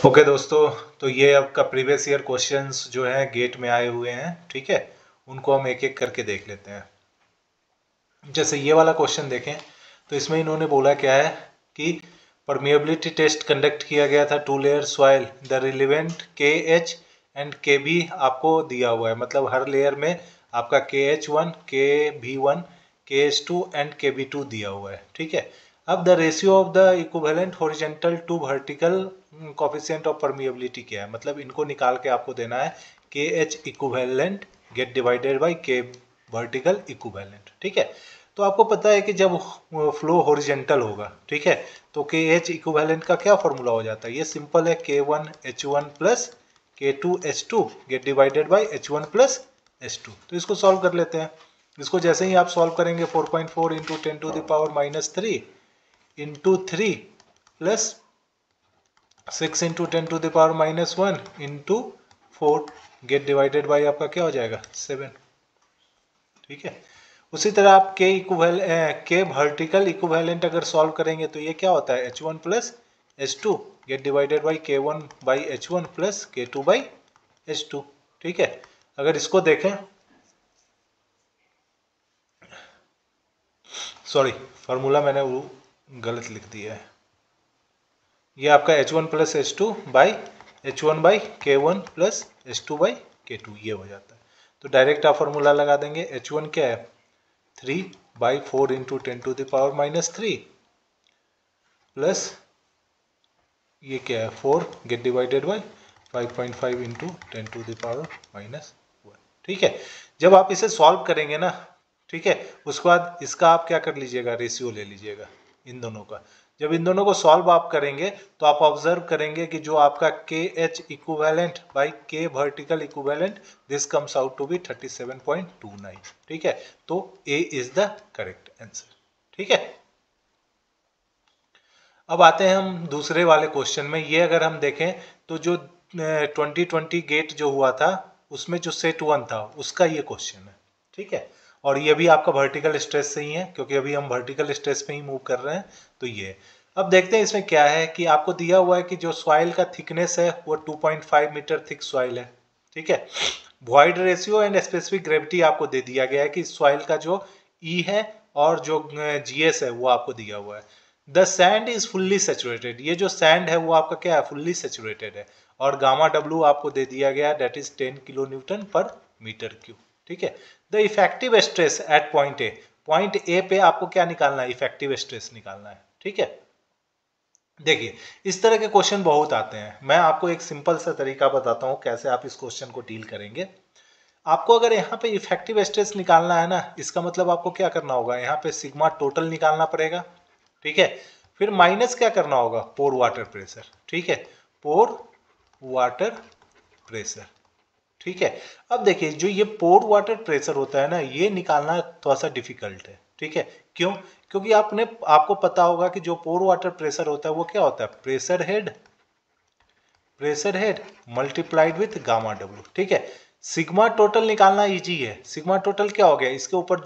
Okay दोस्तों, तो ये आपका प्रीवियस ईयर क्वेश्चंस जो है गेट में आए हुए हैं, ठीक है। उनको हम एक एक करके देख लेते हैं। जैसे ये वाला क्वेश्चन देखें तो इसमें इन्होंने बोला क्या है कि परमिएबिलिटी टेस्ट कंडक्ट किया गया था 2 लेयर सॉइल, द रिलेवेंट के एच एंड के बी आपको दिया हुआ है। मतलब हर लेयर में आपका K H one, K B one, K H two and K B two दिया हुआ है, ठीक है। अब the ratio of the equivalent horizontal to vertical coefficient of permeability क्या है। मतलब इनको निकाल के आपको देना है के H equivalent gate divided bye के वर्टिकल इक्विवेलेंट, ठीक है। तो आपको पता है कि जब फ्लो हॉरिजॉन्टल होगा, ठीक है, तो के एच इक्विवेलेंट का क्या फॉर्मूला हो जाता है। ये सिंपल है, K one H one plus K two H two get divided by H one plus H two. तो इसको सॉल्व कर लेते हैं। इसको जैसे ही आप सॉल्व करेंगे 4.4 into 10 to the power minus 3 into 3 plus 6 into 10 to the power minus 1 into 4 get divided by आपका क्या हो जाएगा 7, ठीक है। उसी तरह आप के वर्टिकल इक्विवेलेंट अगर सॉल्व करेंगे तो ये क्या होता है H one plus H two get divided by K one by H one plus K two by H two, ठीक है। अगर इसको देखें, सॉरी फार्मूला मैंने वो गलत लिख दिया है। ये आपका H one plus H two by H one by K one plus H two by K two, ये हो जाता है। तो डायरेक्ट आप फार्मूला लगा देंगे। एच वन क्या है 3 by 4 into 10 to the power minus 3 plus ये क्या है 4 get divided by 5.5 into 10 to the power minus 1, ठीक है। जब आप इसे सॉल्व करेंगे ना, ठीक है, उसके बाद इसका आप क्या कर लीजिएगा, रेशियो ले लीजिएगा इन दोनों का। जब इन दोनों को सॉल्व आप करेंगे तो आप ऑब्जर्व करेंगे कि जो आपका K H equivalent by K vertical equivalent this comes out to be 37.29, ठीक है। तो A is the correct answer, ठीक है। अब आते हैं हम दूसरे वाले क्वेश्चन में। ये अगर हम देखें तो जो 2020 गेट जो हुआ था उसमें जो सेट वन था उसका ये क्वेश्चन है, ठीक है। और ये भी आपका वर्टिकल स्ट्रेस से ही है क्योंकि अभी हम वर्टिकल स्ट्रेस पे ही मूव कर रहे हैं। तो ये अब देखते हैं इसमें क्या है कि आपको दिया हुआ है कि जो सॉइल का थिकनेस है वो 2.5 मीटर थिक सॉइल है, ठीक है। Void ratio and specific gravity आपको दे दिया गया है कि सॉइल का जो ई है और जो जीएस है वो आपको दिया हुआ है। The sand is fully saturated, ये जो सैंड है वो आपका क्या है फुल्ली सेचुरेटेड है। और गामा डब्ल्यू आपको दे दिया गया दैट इज 10 किलो न्यूटन पर मीटर क्यूब, ठीक है। The effective stress eight point ए पे आपको क्या निकालना है, इफेक्टिव स्ट्रेस निकालना है, ठीक है। देखिए इस तरह के क्वेश्चन बहुत आते हैं। मैं आपको एक सिंपल सा तरीका बताता हूँ कैसे आप इस क्वेश्चन को डील करेंगे। आपको अगर यहाँ पे इफेक्टिव स्ट्रेस निकालना है ना, इसका मतलब आपको क्या करना होगा, यहाँ पे सिग्मा टोटल निकालना पड़ेगा, ठीक है। फिर माइनस क्या करना होगा, पोर वाटर प्रेशर, ठीक है, पोर वाटर प्रेशर, ठीक है। अब देखिए जो ये पोर वाटर प्रेशर होता है ना, ये निकालना थोड़ा सा डिफिकल्ट है, ठीक है। क्यों, क्योंकि आपको पता होगा कि जो पोर वाटर प्रेशर होता है वो क्या होता है, pressure head multiplied with gamma W, ठीक है। सिग्मा टोटल निकालना इजी है। सिग्मा टोटल क्या हो गया, इसके ऊपर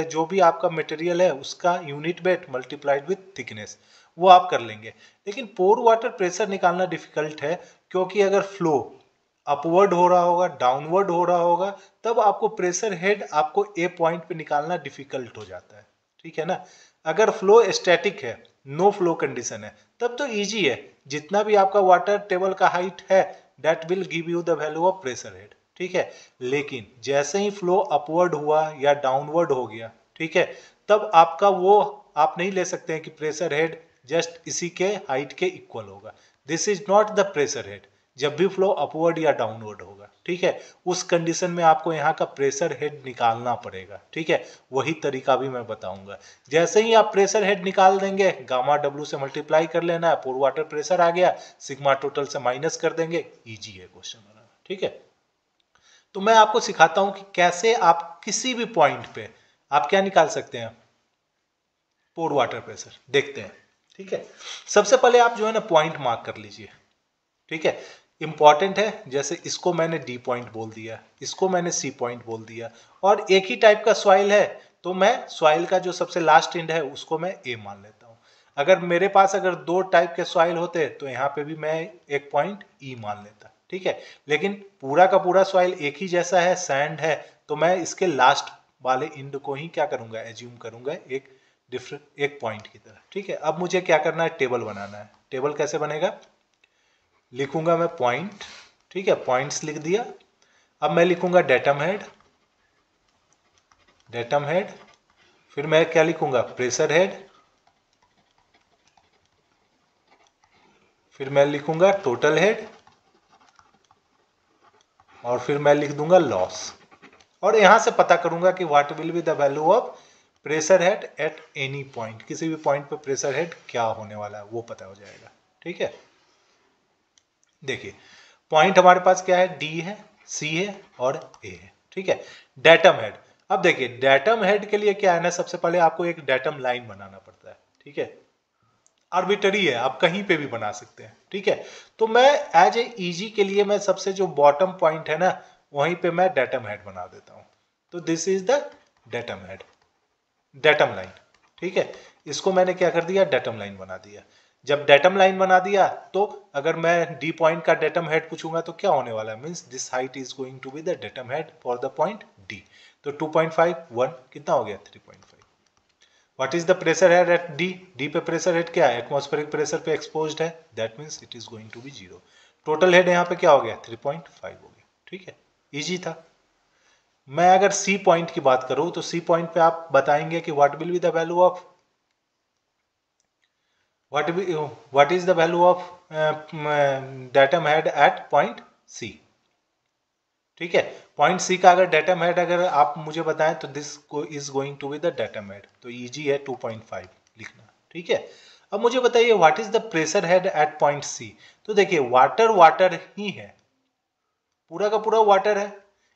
जो भी आपका मटेरियल है उसका unit weight multiplied with thickness, वो आप कर लेंगे। लेकिन पोर वाटर प्रेशर निकालना डिफिकल्ट है क्योंकि अगर फ्लो अपवर्ड हो रहा होगा, डाउनवर्ड हो रहा होगा, तब आपको प्रेशर हेड आपको ए पॉइंट पे निकालना डिफिकल्ट हो जाता है, ठीक है ना। अगर फ्लो स्टैटिक है, नो फ्लो कंडीशन है, तब तो इजी है। जितना भी आपका वाटर टेबल का हाइट है that will give you the value of pressure head, ठीक है। लेकिन जैसे ही फ्लो अपवर्ड हुआ या डाउनवर्ड हो गया, ठीक है, तब आपका वो आप नहीं ले सकते हैं कि प्रेशर हेड जस्ट इसी के हाइट के इक्वल होगा। This is not the pressure head. जब भी फ्लो अपवर्ड या डाउनवर्ड होगा, ठीक है, उस कंडीशन में आपको यहाँ का प्रेशर हेड निकालना पड़ेगा, ठीक है। वही तरीका भी मैं बताऊंगा। जैसे ही आप प्रेशर हेड निकाल देंगे, गामा डब्ल्यू से मल्टीप्लाई कर लेना है, पोर वाटर प्रेशर आ गया, सिग्मा टोटल से माइनस कर देंगे, इजी है क्वेश्चन बनाना, ठीक है। तो मैं आपको सिखाता हूं कि कैसे आप किसी भी पॉइंट पे आप क्या निकाल सकते हैं, पोर वाटर प्रेशर। देखते हैं, ठीक है। सबसे पहले आप जो है ना पॉइंट मार्क कर लीजिए, ठीक है, इंपॉर्टेंट है। जैसे इसको मैंने डी पॉइंट बोल दिया, इसको मैंने सी पॉइंट बोल दिया, और एक ही टाइप का सॉइल है तो मैं सॉइल का जो सबसे लास्ट एंड है उसको मैं ए मान लेता हूं। अगर मेरे पास अगर 2 टाइप के सॉइल होते तो यहाँ पे भी मैं एक पॉइंट ई मान लेता, ठीक है। लेकिन पूरा का पूरा सॉइल एक ही जैसा है, सैंड है, तो मैं इसके लास्ट वाले इंड को ही क्या करूंगा, एज्यूम करूंगा एक पॉइंट की तरह, ठीक है। अब मुझे क्या करना है, टेबल बनाना है। टेबल कैसे बनेगा, लिखूंगा मैं पॉइंट, ठीक है, पॉइंट्स लिख दिया। अब मैं लिखूंगा डेटम हेड, डेटम हेड, फिर मैं क्या लिखूंगा, प्रेशर हेड, फिर मैं लिखूंगा टोटल हेड, और फिर मैं लिख दूंगा लॉस। और यहां से पता करूंगा कि what will be the value of pressure head at any point, किसी भी पॉइंट पर प्रेशर हेड क्या होने वाला है वो पता हो जाएगा, ठीक है। देखिए पॉइंट हमारे पास क्या है, डी है, सी है और ए है, ठीक है। डेटम हेड, अब देखिए डेटम हेड के लिए क्या है ना, सबसे पहले आपको एक डेटम लाइन बनाना पड़ता है, ठीक है। आर्बिटरी है, आप कहीं पे भी बना सकते हैं, ठीक है। तो मैं एज ए इजी के लिए मैं सबसे जो बॉटम पॉइंट है ना, वहीं पे मैं डेटम हेड बना देता हूं। तो this is the datum head, datum line, ठीक है। इसको मैंने क्या कर दिया, डेटम लाइन बना दिया। जब डेटम लाइन बना दिया तो अगर मैं डी पॉइंट का डेटम हेड पूछूंगा तो क्या होने वाला है, means this height is going to be the datum head for the point D. तो 2.5 1 कितना हो गया, 3.5। What is the pressure head at D, D पे प्रेशर हेड क्या है, एटमॉस्फेरिक प्रेशर पे एक्सपोज्ड है, that means it is going to be 0। Total head यहाँ पे क्या हो गया, 3.5 हो गया, ठीक है, इजी था। मैं अगर सी पॉइंट की बात करूं तो सी पॉइंट पे आप बताएंगे कि what will be the value of what is the value of datum head at point C, ठीक है। पॉइंट सी का अगर डेटम हेड अगर आप मुझे बताएं तो this is going to be the datum head, तो इजी है 2.5 लिखना, ठीक है। अब मुझे बताइए what is the pressure head at point C. तो देखिए वाटर वाटर ही है, पूरा का पूरा वाटर है,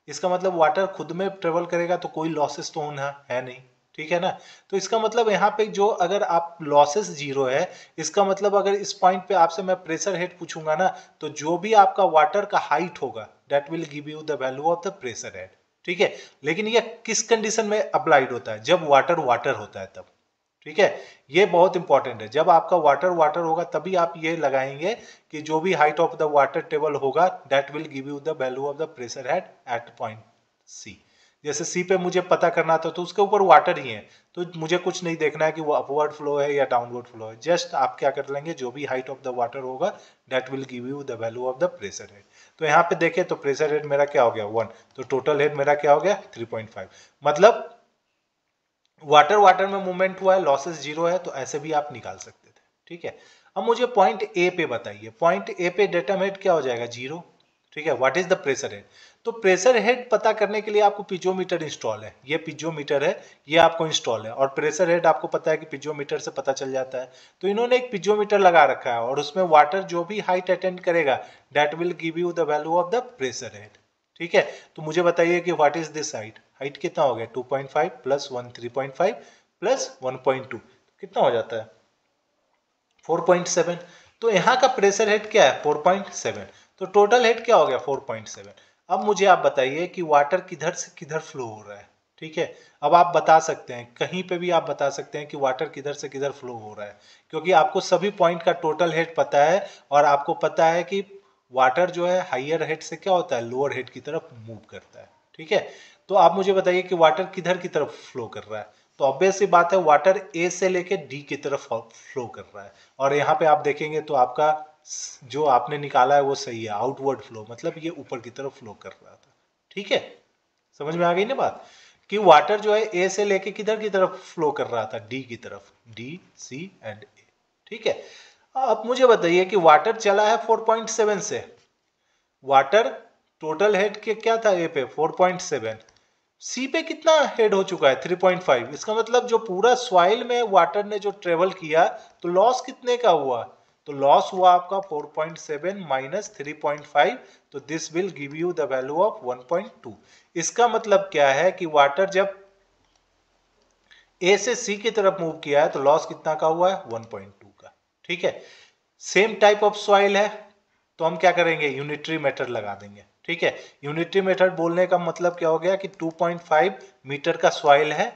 इसका मतलब वाटर खुद में ट्रेवल करेगा तो कोई लॉसेस तो होना है नहीं, ठीक है ना। तो इसका मतलब यहाँ पे जो अगर आप लॉसेस 0 है, इसका मतलब अगर इस पॉइंट पे आपसे मैं प्रेशर हेड पूछूंगा ना, तो जो भी आपका वाटर का हाइट होगा that will give you the value of the pressure head, ठीक है। लेकिन ये किस कंडीशन में अप्लाइड होता है, जब वाटर वाटर होता है तब, ठीक है। ये बहुत इंपॉर्टेंट है, जब आपका वाटर वाटर होगा तभी आप ये लगाएंगे कि जो भी height of the water table होगा that will give you the value of the pressure head at point C. जैसे सी पे मुझे पता करना था तो उसके ऊपर वाटर ही है, तो मुझे कुछ नहीं देखना है कि वो अपवर्ड फ्लो है या डाउनवर्ड फ्लो है, जस्ट आप क्या कर लेंगे, जो भी हाइट ऑफ द वाटर होगा that will give you the value of the pressure head. तो यहाँ पे देखें तो प्रेशर हेड मेरा क्या हो गया 1, तो टोटल हेड मेरा क्या हो गया 3.5। मतलब वाटर वाटर में मूवमेंट हुआ है, लॉसेस 0 है, तो ऐसे भी आप निकाल सकते थे, ठीक है। अब मुझे पॉइंट ए पे बताइए, पॉइंट ए पे डेटम हेड क्या हो जाएगा 0, ठीक है। What is the pressure head, तो प्रेशर हेड पता करने के लिए आपको पिजोमीटर इंस्टॉल है, ये पिजोमीटर है, ये आपको इंस्टॉल है, और प्रेशर हेड आपको पता है कि पिजोमीटर से पता चल जाता है। तो इन्होंने एक पिजोमीटर लगा रखा है और उसमें वाटर जो भी हाइट अटेंड करेगा that will give you the value of the pressure head, ठीक है। तो मुझे बताइए कि what is this height, height कितना हो गया 2.5 प्लस 1 3.5 प्लस 1.2 कितना हो जाता है 4.7। तो यहाँ का प्रेशर हेड क्या है 4.7, तो टोटल हेड क्या हो गया 4.7। अब मुझे आप बताइए कि वाटर किधर से किधर फ्लो हो रहा है, ठीक है। अब आप बता सकते हैं, कहीं पे भी आप बता सकते हैं कि वाटर किधर से किधर फ्लो हो रहा है, क्योंकि आपको सभी पॉइंट का टोटल हेड पता है और आपको पता है कि वाटर जो है हाइयर हेड से क्या होता है लोअर हेड की तरफ मूव करता है, ठीक है। तो आप मुझे बताइए कि वाटर किधर की तरफ फ्लो कर रहा है, तो ऑब्वियस सी बात है वाटर ए से लेके डी की तरफ फ्लो कर रहा है। और यहाँ पे आप देखेंगे तो आपका जो आपने निकाला है वो सही है, आउटवर्ड फ्लो, मतलब ये ऊपर की तरफ फ्लो कर रहा था, ठीक है। समझ में आ गई ना बात, कि वाटर जो है ए से लेके किधर की तरफ फ्लो कर रहा था, डी की तरफ, डी सी एंड ए, ठीक है। अब मुझे बताइए कि वाटर चला है 4.7 से, वाटर टोटल हेड के क्या था ए पे 4.7, सी पे कितना हेड हो चुका है 3.5। इसका मतलब जो पूरा सॉइल में वाटर ने जो ट्रेवल किया तो लॉस कितने का हुआ, तो लॉस हुआ आपका 4.7 माइनस 3.5, तो this will give you the value of 1.2। इसका मतलब क्या है कि वाटर जब ए से सी की तरफ मूव किया है तो लॉस कितना का हुआ है 1.2 का, ठीक है। सेम टाइप ऑफ सॉइल है तो हम क्या करेंगे यूनिटरी मेथड लगा देंगे, ठीक है। यूनिटरी मेथड बोलने का मतलब क्या हो गया कि 2.5 मीटर का सॉइल है,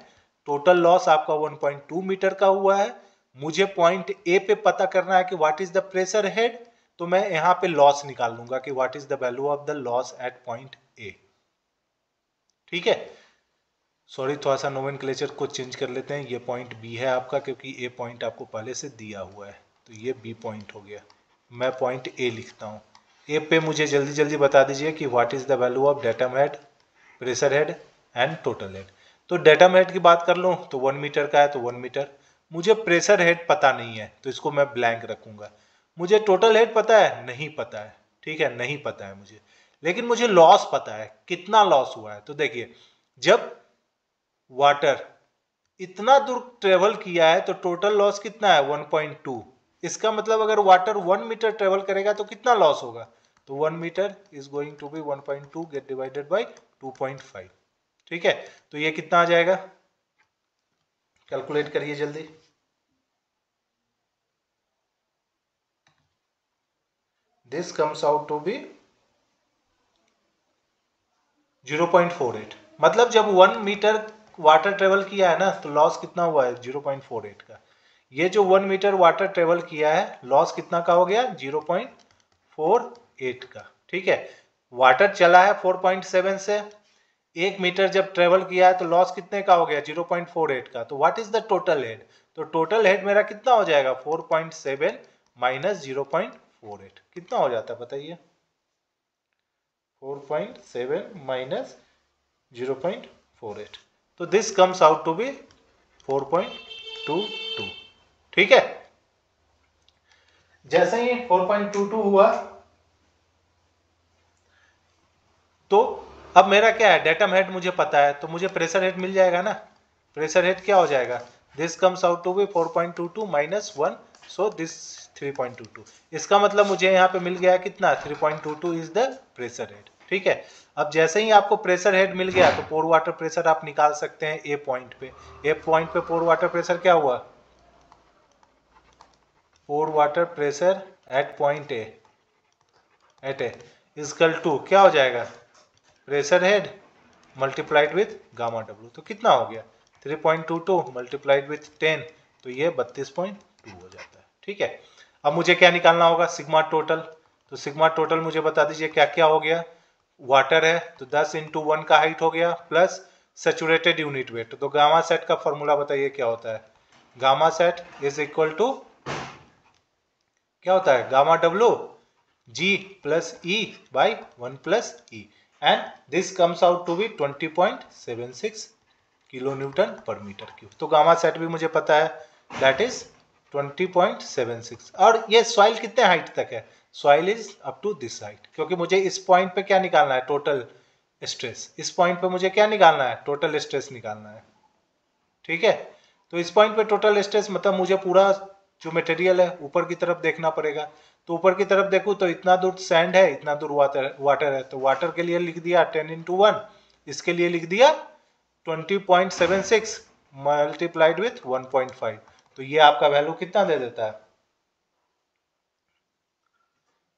टोटल लॉस आपका 1.2 मीटर का हुआ है, मुझे पॉइंट ए पे पता करना है कि what is the pressure head, तो मैं यहाँ पे लॉस निकाल लूंगा कि what is the value of the loss at point A. ठीक है, सॉरी थोड़ा सा नोमेनक्लेचर को चेंज कर लेते हैं। ये पॉइंट बी है आपका, क्योंकि ए पॉइंट आपको पहले से दिया हुआ है, तो ये बी पॉइंट हो गया। मैं पॉइंट ए लिखता हूँ। ए पे मुझे जल्दी जल्दी बता दीजिए कि what is the value of datum head, pressure head and total head. तो डेटम हेड की बात कर लूँ तो 1 मीटर का है, तो 1 मीटर। मुझे प्रेशर हेड पता नहीं है, तो इसको मैं ब्लैंक रखूंगा। मुझे टोटल हेड पता है, नहीं पता है, ठीक है, नहीं पता है मुझे। लेकिन मुझे लॉस पता है, कितना लॉस हुआ है। तो देखिए, जब वाटर इतना दूर ट्रेवल किया है तो टोटल लॉस कितना है, 1.2। इसका मतलब अगर वाटर 1 मीटर ट्रेवल करेगा तो कितना लॉस होगा, तो 1 metre is going to be 1.2 get divided by 2.5। ठीक है, तो ये कितना आ जाएगा, कैलकुलेट करिए जल्दी। This comes out to be 0.48। मतलब जब 1 मीटर वाटर ट्रेवल किया है ना, तो लॉस कितना हुआ है, 0.48 का। ये जो 1 मीटर वाटर ट्रेवल किया है, लॉस कितना का हो गया, 0.48 का। ठीक है, वाटर चला है 4.7 से, 1 मीटर जब ट्रेवल किया है तो लॉस कितने का हो गया, 0.48 का। तो what is the total head, तो टोटल हेड मेरा कितना हो जाएगा, 4.7 माइनस 0.48 कितना हो जाता है बताइए, 4.7 माइनस 0.48, तो this comes out to be 4.22। ठीक है, जैसे ही 4.22 हुआ तो अब मेरा क्या है, डेटम हेड मुझे पता है, तो मुझे प्रेशर हेड मिल जाएगा ना। प्रेशर हेड क्या हो जाएगा, this comes out to be 4.22 minus 1, so this 3.22। इसका मतलब मुझे यहाँ पे मिल गया कितना, 3.22 इज द प्रेशर हेड। ठीक है, अब जैसे ही आपको प्रेशर हेड मिल गया तो पोर वाटर प्रेशर आप निकाल सकते हैं ए पॉइंट पे। ए पॉइंट पे पोर वाटर प्रेशर क्या हुआ, pore water pressure at point A, at A is equal to क्या हो जाएगा, pressure head multiplied with gamma W. तो कितना हो गया, 3.22 मल्टीप्लाइड विथ 10, तो ये 32.2 हो जाता है। ठीक है, अब मुझे क्या निकालना होगा, सिग्मा टोटल। तो सिग्मा टोटल मुझे बता दीजिए क्या क्या हो गया। वाटर है तो 10 इंटू 1 का हाइट हो गया, प्लस सेचुरेटेड यूनिट वेट। तो गामा सेट का फॉर्मूला बताइए क्या होता है, gamma sat is equal to क्या होता है, gamma W G plus E by 1 plus E, and this comes out to be 20.76 kilo Newton पर मीटर क्यूब। तो गामा सेट भी मुझे पता है, दैट इज 20.76। और ये सॉइल कितने हाइट तक है, soil is up to this height, क्योंकि मुझे इस पॉइंट पे क्या निकालना है, टोटल स्ट्रेस। इस पॉइंट पे मुझे क्या निकालना है, टोटल स्ट्रेस निकालना है। ठीक है, तो इस पॉइंट पे टोटल स्ट्रेस मतलब मुझे पूरा जो मटेरियल है ऊपर की तरफ देखना पड़ेगा। तो ऊपर की तरफ देखूं तो इतना दूर सैंड है, इतना दूर वाटर है। तो वाटर के लिए लिख दिया 10 इंटू 1, इसके लिए लिख दिया 20.76 मल्टीप्लाइड विथ 1.5। तो ये आपका वैल्यू कितना दे देता है,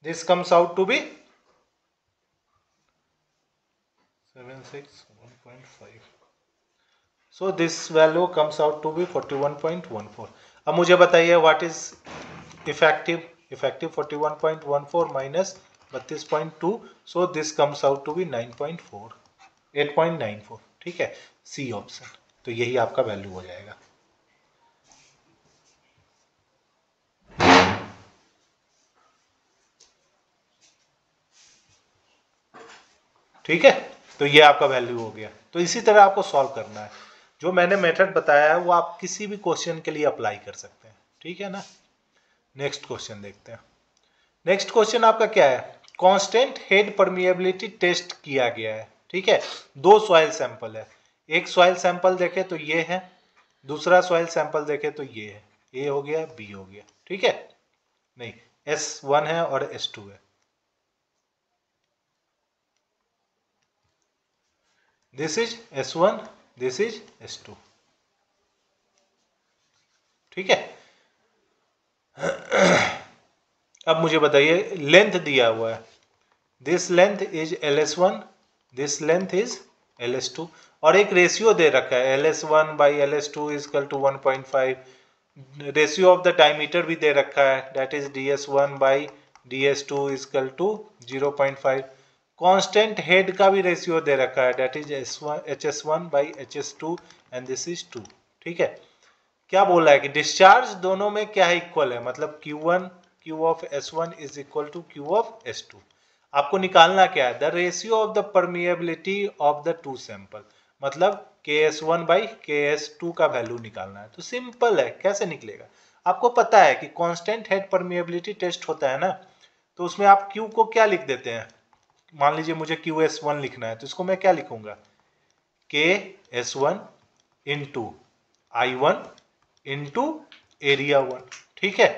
this comes out to be 761.5। So this value comes out to be 41.14। अब मुझे बताइए what is effective, effective 41.14 minus 32.2, so this comes out to be 9.4, 8.94। ठीक है, सी ऑप्शन। तो यही आपका वैल्यू हो जाएगा। ठीक है, तो ये आपका वैल्यू हो गया। तो इसी तरह आपको सॉल्व करना है। जो मैंने मेथड बताया है वो आप किसी भी क्वेश्चन के लिए अप्लाई कर सकते हैं। ठीक है ना, नेक्स्ट क्वेश्चन देखते हैं। नेक्स्ट क्वेश्चन आपका क्या है, कांस्टेंट हेड परमिएबिलिटी टेस्ट किया गया है। ठीक है, दो सॉइल सैंपल है, एक सॉइल सैंपल देखे तो ये है, दूसरा सॉइल सैंपल देखे तो ये है। ए हो गया, बी हो गया। ठीक है, नहीं S1 है और S2 है। This is S1, this is S2। ठीक है, अब मुझे बताइए लेंथ दिया हुआ है, this length is LS1, this length is LS2, और एक रेशियो दे रखा है LS1 by LS2 is equal to 1.5, ratio of the diameter भी दे रखा है, that is ds1 by ds2 equal to 0.5। Constant head का भी रेशियो दे रखा है, that is hs1 by hs2 and this is 2। ठीक है, क्या बोल रहा है कि डिस्चार्ज दोनों में क्या है, इक्वल है, मतलब Q1 Q of S1 is equal to Q of S2। आपको निकालना क्या है, the ratio of the permeability of the two sample, मतलब KS1 बाई KS2 का वैल्यू निकालना है। तो सिंपल है, कैसे निकलेगा, आपको पता है कि कांस्टेंट हेड परमिएबिलिटी टेस्ट होता है ना, तो उसमें आप Q को क्या लिख देते हैं, मान लीजिए मुझे QS1 लिखना है, तो इसको मैं क्या लिखूंगा, KS1 into I1 into area 1। ठीक है,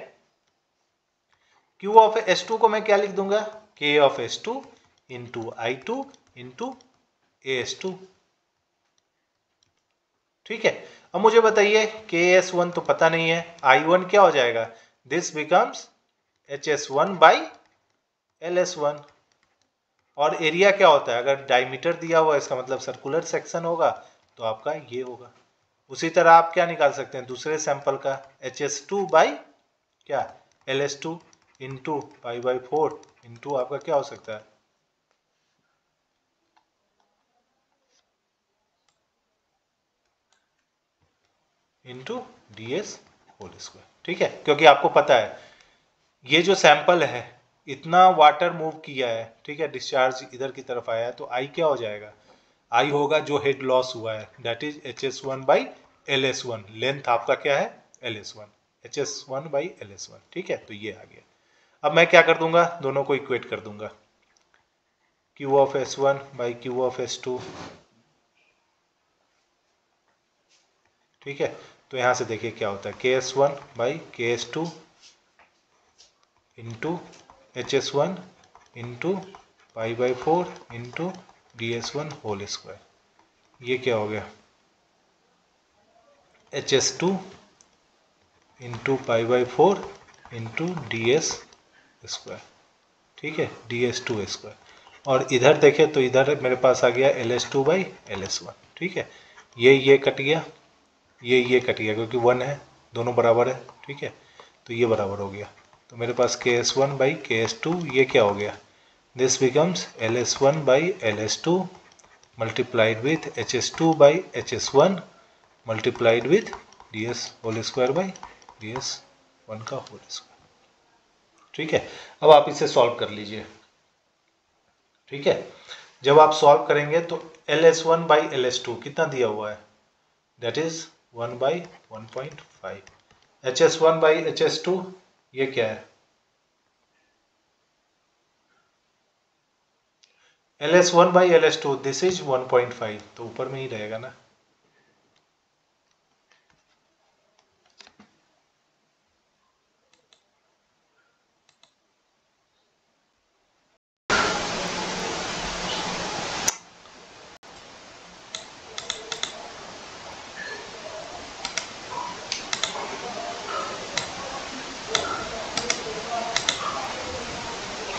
Q ऑफ S2 को मैं क्या लिख दूंगा, K of S2 into I2 into AS2। ठीक है, अब मुझे बताइए KS1 तो पता नहीं है, I1 क्या हो जाएगा, this becomes HS1 by LS1। और एरिया क्या होता है, अगर डायमीटर दिया हुआ है इसका मतलब सर्कुलर सेक्शन होगा, तो आपका ये होगा। उसी तरह आप क्या निकाल सकते हैं दूसरे सैंपल का, HS2 बाई क्या LS2 into pi by 4 into आपका क्या हो सकता है, इंटू DS होल स्क्वायर। ठीक है, क्योंकि आपको पता है ये जो सैंपल है इतना वाटर मूव किया है, ठीक है, डिस्चार्ज इधर की तरफ आया है, तो आई क्या हो जाएगा, आई होगा जो हेड लॉस हुआ है, that is HS1 by LS1। Length आपका क्या है LS1, HS1 बाई LS1। ठीक है, तो ये आ गया। अब मैं क्या कर दूंगा, दोनों को इक्वेट कर दूंगा, Q of S1 by Q of S2। ठीक है, तो यहां से देखिए क्या होता है, KS1 by KS2 into HS1 into pi by 4 into DS1 whole square. ये क्या हो गया, HS2 into pi by 4 into DS square. ठीक है, DS2 स्क्वायर। और इधर देखें तो इधर मेरे पास आ गया LS2 बाई LS1। ठीक है, ये कट गया, ये कट गया, क्योंकि 1 है, दोनों बराबर है। ठीक है, तो ये बराबर हो गया, तो मेरे पास KS1 बाई KS2, ये क्या हो गया, this becomes LS1 by LS2 multiplied with HS2 by HS1 multiplied with DS whole square by DS1 का होल स्क्वायर। ठीक है, अब आप इसे सॉल्व कर लीजिए। ठीक है, जब आप सॉल्व करेंगे तो LS1 बाई LS2 कितना दिया हुआ है, that is 1 by 1.5। HS1 by HS2 ये क्या है, LS1 by LS2 this is 1.5, तो ऊपर में ही रहेगा ना।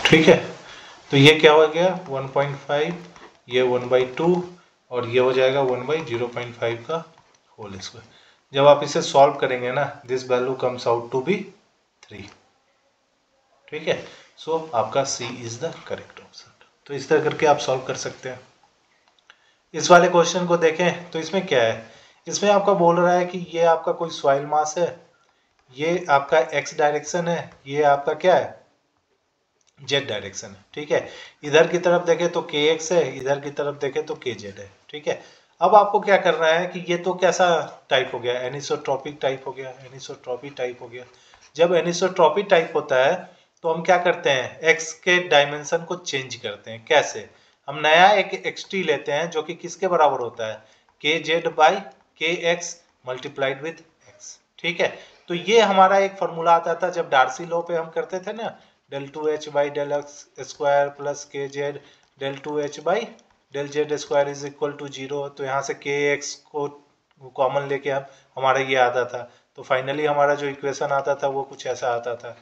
ठीक है, तो ये क्या हो गया 1.5, ये 1/2 और ये हो जाएगा 1/0.5 का होल स्क्वायर। जब आप इसे सॉल्व करेंगे ना, this value comes out to be 3। ठीक है, सो आपका C is the correct option. तो इस तरह करके आप सॉल्व कर सकते हैं। इस वाले क्वेश्चन को देखें तो इसमें क्या है, इसमें आपका बोल रहा है कि ये आपका कोई सॉइल मास है, ये आपका x डायरेक्शन है, ये आपका क्या है जेड डायरेक्शन है। ठीक है, इधर की तरफ देखें तो kx है, इधर की तरफ देखें तो kz है। ठीक है, अब आपको क्या करना है कि ये तो कैसा टाइप हो गया, एनिसोट्रॉपिक टाइप हो गया, एनिसोट्रॉपी टाइप हो गया। जब एनिसोट्रॉपी टाइप होता है तो हम क्या करते हैं, x के डायमेंशन को चेंज करते हैं। कैसे, हम नया एक xt लेते हैं जो कि किसके बराबर होता है, kz by kx multiplied with x। ठीक है, तो ये हमारा एक फॉर्मूला आता था जब डार्सी लॉ पे हम करते थे ना, del 2h by del x square plus K z del 2h by del z square is equal to 0। तो यहाँ से के एक्स को कॉमन लेके हम हमारा ये आता था, तो फाइनली हमारा जो इक्वेशन आता था वो कुछ ऐसा आता था,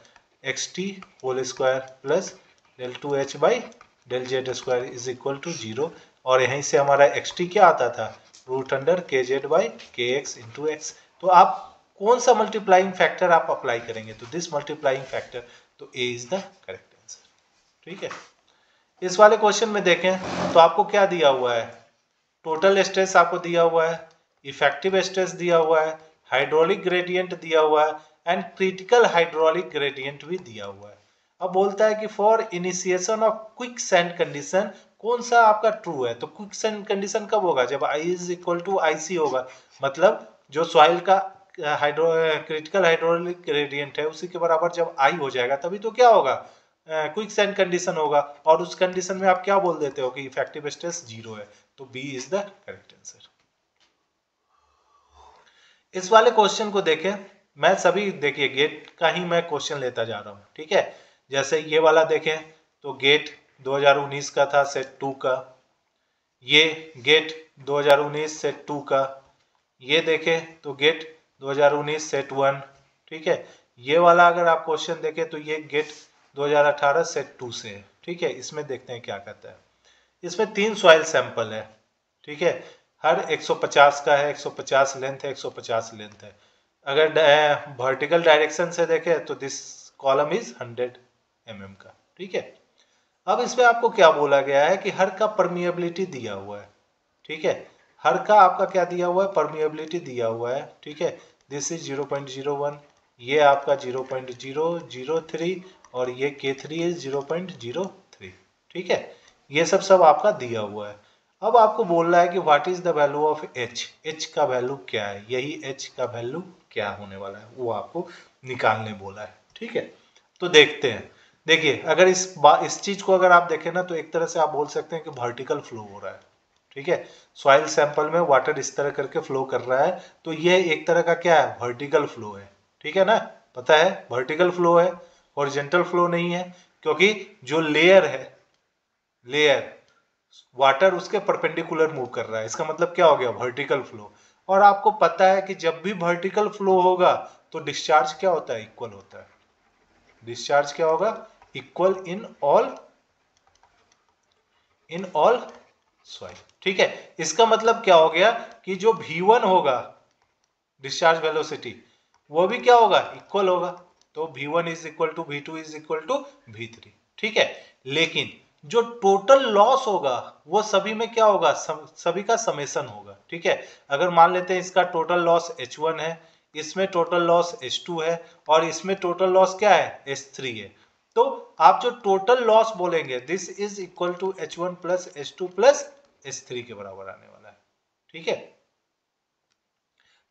X T whole square plus del 2h by del z square is equal to 0। और यहीं से हमारा एक्स टी क्या आता था, रूट अंडर के जेड बाई के एक्स इंटू एक्स। तो आप कौन सा मल्टीप्लाइंग फैक्टर आप अप्लाई करेंगे, तो दिस मल्टीप्लाइंग फैक्टर, तो A is the correct answer. ठीक है, इस वाले क्वेश्चन में देखें तो आपको क्या दिया हुआ है, टोटल स्ट्रेस आपको दिया हुआ है, इफेक्टिव स्ट्रेस दिया हुआ है, हाइड्रोलिक ग्रेडियंट दिया हुआ है एंड क्रिटिकल हाइड्रोलिक ग्रेडियंट भी दिया हुआ है। अब बोलता है कि for initiation of quick sand condition कौन सा आपका ट्रू है, तो क्विक सैंड कंडीशन कब होगा, जब I is equal to IC होगा, मतलब जो सॉइल का क्रिटिकल हाइड्रोलिक ग्रेडियंट है उसी के बराबर जब I हो जाएगा तभी तो क्या होगा, क्विक सैंड कंडीशन होगा, और उस कंडीशन में आप क्या बोल देते हो कि इफेक्टिव स्ट्रेस 0 है, तो B is the correct answer. इस वाले क्वेश्चन को देखें, मैं सभी देखिए गेट का ही मैं क्वेश्चन लेता जा रहा हूं। ठीक है, जैसे ये वाला देखें तो गेट 2019 का था सेट 2 का, ये गेट 2019 सेट 2 का, ये देखें तो गेट 2019 सेट 1। ठीक है, ये वाला अगर आप क्वेश्चन देखें तो ये गेट 2018 सेट 2 से है। ठीक है, इसमें देखते हैं क्या कहता है। इसमें 3 सॉइल सैंपल है। ठीक है, हर 150 का है, 150 लेंथ है, 150 लेंथ है। अगर वर्टिकल डायरेक्शन से देखें तो दिस कॉलम इज 100 mm का। ठीक है, अब इसमें आपको क्या बोला गया है कि हर का परमिएबिलिटी दिया हुआ है। ठीक है, हर का आपका क्या दिया हुआ है, परमिएबिलिटी दिया हुआ है। ठीक है, दिस इज 0.01, ये आपका 0.003 और ये K3 इज 0.03। ठीक है, ये सब आपका दिया हुआ है। अब आपको बोल रहा है कि what is the value of H का वैल्यू क्या है, यही H का वैल्यू क्या होने वाला है वो आपको निकालने बोला है। ठीक है, तो देखते हैं। देखिए अगर इस चीज को अगर आप देखें ना तो एक तरह से आप बोल सकते हैं कि वर्टिकल फ्लो हो रहा है। ठीक है, सॉइल सैंपल में वाटर इस तरह करके फ्लो कर रहा है, तो ये एक तरह का क्या है, वर्टिकल फ्लो है। ठीक है ना, पता है वर्टिकल फ्लो है, हॉरिजॉन्टल फ्लो नहीं है, क्योंकि जो लेयर है, लेयर वाटर उसके परपेंडिकुलर मूव कर रहा है, इसका मतलब क्या हो गया, वर्टिकल फ्लो। और आपको पता है कि जब भी वर्टिकल फ्लो होगा तो डिस्चार्ज क्या होता है, इक्वल होता है। डिस्चार्ज क्या होगा, इक्वल इन ऑल सॉइल। ठीक है, इसका मतलब क्या हो गया कि जो V1 होगा डिस्चार्ज वेलोसिटी वो भी क्या होगा, इक्वल होगा। तो V1 is equal to V2 is equal to V3। ठीक है, लेकिन जो टोटल लॉस होगा वो सभी में क्या होगा, सभी का समेशन होगा। ठीक है, अगर मान लेते हैं इसका टोटल लॉस H1 है, इसमें टोटल लॉस H2 है और इसमें टोटल लॉस क्या है, H3 है, तो आप जो टोटल लॉस बोलेंगे this is equal to H1 plus H2 plus H3 के बराबर आने वाला है। ठीक है,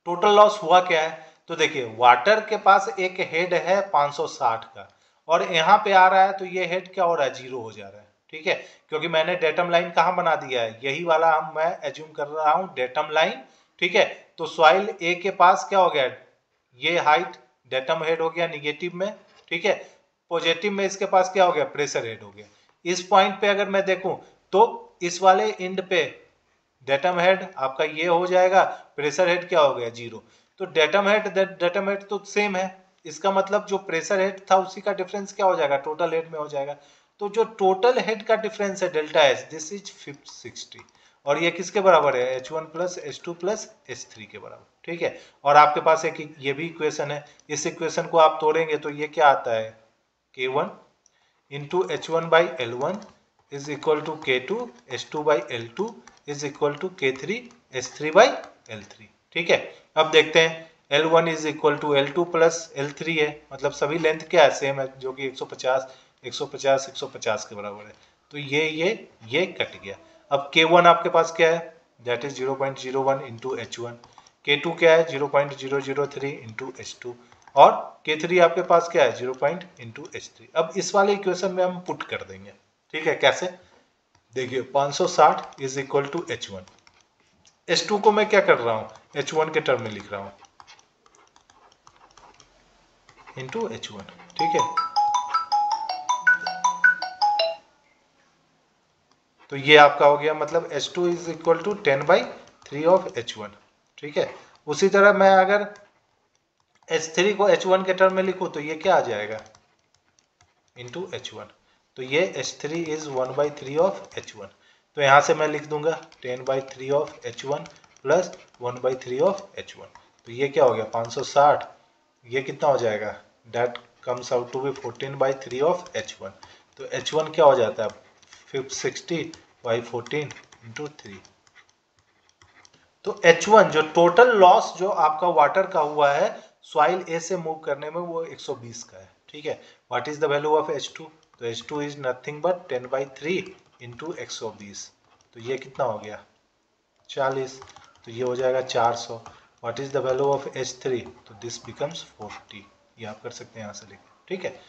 टोटल लॉस हुआ क्या है, तो देखिए वाटर के पास एक हेड है 560 का और यहाँ पे आ रहा है तो ये हेड क्या हो रहा है, 0 हो जा रहा है। ठीक है, क्योंकि मैंने डेटम लाइन कहाँ बना दिया है, यही वाला मैं एज्यूम कर रहा हूँ डेटम लाइन। ठीक है, तो सॉइल ए के पास क्या हो गया, ये हाइट डेटम हेड हो गया निगेटिव में। ठीक है, पॉजिटिव में इसके पास क्या हो गया, प्रेशर हेड हो गया। इस पॉइंट पे अगर मैं देखूं तो इस वाले एंड पे डेटम हेड आपका ये हो जाएगा, प्रेशर हेड क्या हो गया, 0। तो डेटम हेड तो सेम है, इसका मतलब जो प्रेशर हेड था उसी का डिफरेंस क्या हो जाएगा, टोटल हेड में हो जाएगा। तो जो टोटल हेड का डिफरेंस है डेल्टा एच, दिस इज 560 और ये किसके बराबर है, H1 plus H2 plus H3 के बराबर। ठीक है, और आपके पास एक ये भी इक्वेशन है, इस इक्वेशन को आप तोड़ेंगे तो ये क्या आता है, K1 into H1 by L1 is equal to K2 H2 by L2 is equal to K3 H3 by L3। ठीक है, अब देखते हैं L1 is equal to L2 plus L3 है, मतलब सभी लेंथ क्या है, सेम है, जो कि 150 150 150 के बराबर है। तो ये कट गया। अब K1 आपके पास क्या है, that is 0.01 into H1, K2 क्या है 0.003 इंटू H2 और K3 आपके पास क्या है 0. Into H3। अब इस वाले इक्वेशन में हम पुट कर देंगे। ठीक है, कैसे, देखिए 560 is equal to H1, H2 को मैं क्या कर रहा हूं, H1 के टर्म में लिख रहा हूं इंटू H1। ठीक है, तो ये आपका हो गया, मतलब H2 is equal to 10/3 of H1। ठीक है, उसी तरह मैं अगर H3 को H1 के टर्म में लिखूं तो ये क्या आ जाएगा, इंटू H1। तो ये H3 इज 1/3 ऑफ H1, तो यहां से मैं लिख दूंगा 10/3 of H1 plus 1/3 of H1। तो ये क्या हो गया 560, ये कितना हो जाएगा, that comes out to be 14/3 of H1। तो H1 क्या हो जाता है 560/14 × 3। तो H1 जो टोटल लॉस जो आपका वाटर का हुआ है सॉइल ए से मूव करने में वो 120 का है, ठीक है। What is the value of H2? तो H2 इज नथिंग बट 10/3 × 120। तो ये कितना हो गया 40, तो ये हो जाएगा 400। What is the value of H3? तो दिस बिकम्स 40। ये आप कर सकते हैं यहाँ से लेके, ठीक है।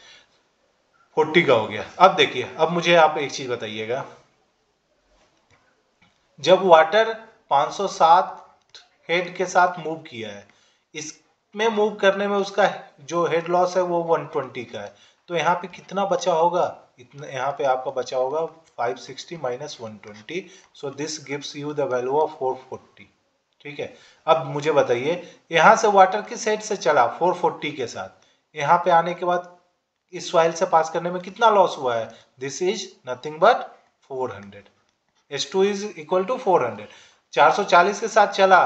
40 का हो गया। अब देखिए, अब मुझे आप एक चीज बताइएगा, जब वाटर 507 हेड के साथ मूव किया है, इसमें मूव करने में उसका जो हेड लॉस है वो 120 का है, तो यहाँ पे कितना बचा होगा, इतना यहाँ पे आपका बचा होगा 560 - 120। So this gives you the value of 440, ठीक है। अब मुझे बताइए, यहाँ से वाटर किस हेड से चला 440 के साथ, यहाँ पे आने के बाद इस सॉइल से पास करने में कितना लॉस हुआ है, this is nothing but 400। H2 is equal to 400, 440 के साथ चला,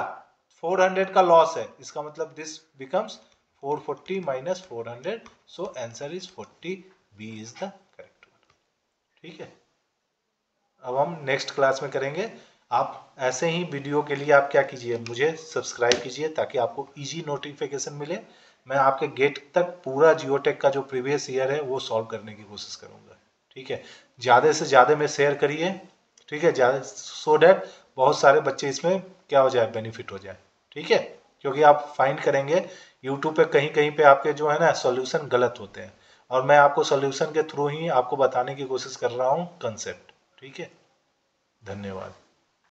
400 का लॉस है, इसका मतलब this becomes 440 - 400। So answer is 40, B is the correct one, ठीक है। अब हम नेक्स्ट क्लास में करेंगे। आप ऐसे ही वीडियो के लिए आप क्या कीजिए, मुझे सब्सक्राइब कीजिए ताकि आपको इजी नोटिफिकेशन मिले। मैं आपके गेट तक पूरा जियोटेक का जो प्रीवियस ईयर है वो सॉल्व करने की कोशिश करूंगा, ठीक है। ज़्यादा से ज़्यादा में शेयर करिए, ठीक है, ज़्यादा, सो डैट बहुत सारे बच्चे इसमें क्या हो जाए, बेनिफिट हो जाए, ठीक है। क्योंकि आप फाइंड करेंगे यूट्यूब पे कहीं कहीं पे आपके जो है ना सॉल्यूशन गलत होते हैं, और मैं आपको सॉल्यूशन के थ्रू ही आपको बताने की कोशिश कर रहा हूँ कंसेप्ट, ठीक है। धन्यवाद।